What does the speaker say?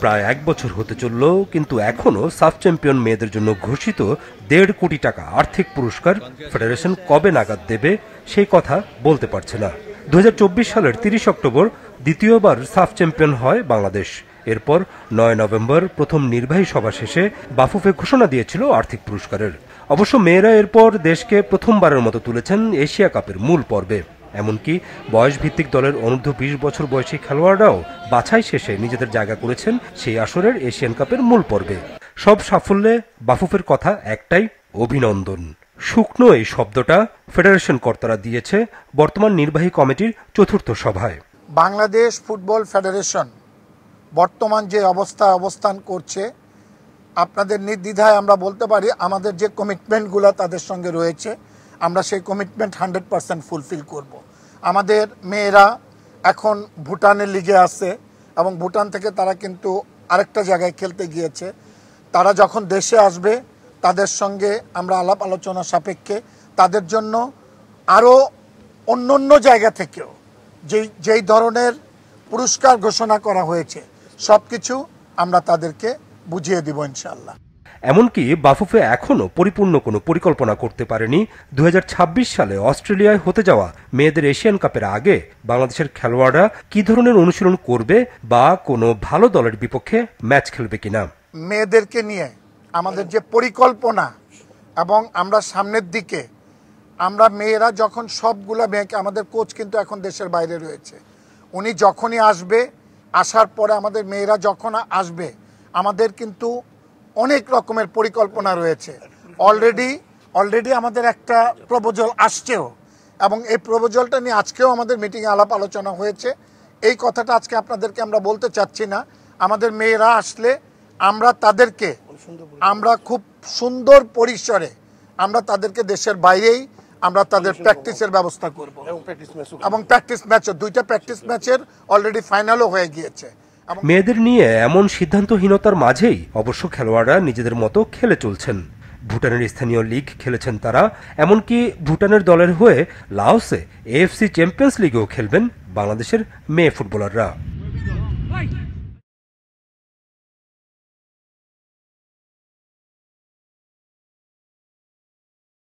প্রায় 1 বছর হতে চলল, কিন্তু এখনো সাফ চ্যাম্পিয়ন মেয়েদের জন্য ঘোষিত 1.5 কোটি টাকা আর্থিক পুরস্কার ফেডারেশন কবে নাগাদ দেবে সেই কথা বলতে পারছে না। 2024 সালের 30 অক্টোবর দ্বিতীয়বার সাফ চ্যাম্পিয়ন হয় বাংলাদেশ। এরপর 9 নভেম্বর প্রথম নির্বাহী সভা শেষে বাফুফে ঘোষণা দিয়েছিল আর্থিক পুরস্কারের। অবশ্য মেয়েরা এরপর দেশকে প্রথমবারের মতো তুলেছেন এশিয়া কাপের মূল পর্বে। এমনকি বয়সভিত্তিক দলের অনূর্ধ্ব 20 বছর বয়সী খেলোয়াড়রাও বাছাই শেষে নিজেদের জায়গা করেছেন সেই আসরের এশিয়ান কাপের মূল পর্বে। সব সাফল্যে বাফুফের কথা একটাই, অভিনন্দন। শুকনো এই শব্দটা ফেডারেশন কর্তারা দিয়েছে বর্তমান নির্বাহী কমিটির চতুর্থ সভায়। বাংলাদেশ ফুটবল ফেডারেশন বর্তমান যে অবস্থান করছে, আপনাদের নির্দ্বিধায় আমরা বলতে পারি আমাদের যে কমিটমেন্টগুলো তাদের সঙ্গে রয়েছে, আমরা সেই কমিটমেন্ট 100% ফুলফিল করব। আমাদের মেয়েরা এখন ভুটানের লিগে আছে এবং ভুটান থেকে তারা কিন্তু আরেকটা জায়গায় খেলতে গিয়েছে। তারা যখন দেশে আসবে তাদের সঙ্গে আমরা আলাপ আলোচনা সাপেক্ষে তাদের জন্য আরও অন্য জায়গা থেকেও যেই ধরনের পুরস্কার ঘোষণা করা হয়েছে সব কিছু আমরা তাদেরকে বুঝিয়ে দিব ইনশাআল্লাহ। এমনকি বাফুফে এখনও পরিপূর্ণ কোনো পরিকল্পনা করতে পারেনি 2026 সালে অস্ট্রেলিয়ায় হতে যাওয়া মেয়েদের এশিয়ান কাপের আগে বাংলাদেশের খেলোয়াড়রা কি ধরনের অনুশীলন করবে বা কোনো ভালো দলের বিপক্ষে ম্যাচ খেলবে কিনা। মেয়েদেরকে নিয়ে আমাদের যে পরিকল্পনা এবং আমরা সামনের দিকে আমরা মেয়েরা যখন সবগুলা মেয়েকে, আমাদের কোচ কিন্তু এখন দেশের বাইরে রয়েছে, উনি যখনই আসবে, আসার পরে আমাদের মেয়েরা যখন আসবে আমাদের কিন্তু অনেক রকমের পরিকল্পনা রয়েছে। অলরেডি আমাদের একটা প্রপোজাল আসছেও এবং এই প্রপোজালটা নিয়ে আজকেও আমাদের মিটিংয়ে আলাপ আলোচনা হয়েছে। এই কথাটা আজকে আপনাদেরকে আমরা বলতে চাচ্ছি না। আমাদের মেয়েরা আসলে আমরা খুব সুন্দর পরিসরে আমরা তাদেরকে দেশের বাইরেই আমরা তাদের প্র্যাকটিসের ব্যবস্থা করব এবং প্র্যাকটিস ম্যাচও 2টা প্র্যাকটিস ম্যাচের অলরেডি ফাইনালও হয়ে গিয়েছে। মেয়েদের নিয়ে এমন সিদ্ধান্তহীনতার মাঝেই অবশ্য খেলোয়াড়রা নিজেদের মতো খেলে চলছেন। ভুটানের স্থানীয় লিগ খেলেছেন তারা, এমনকি ভুটানের দলের হয়ে লাওসে AFC চ্যাম্পিয়ন্স লিগেও খেলবেন বাংলাদেশের মেয়ে ফুটবলাররা।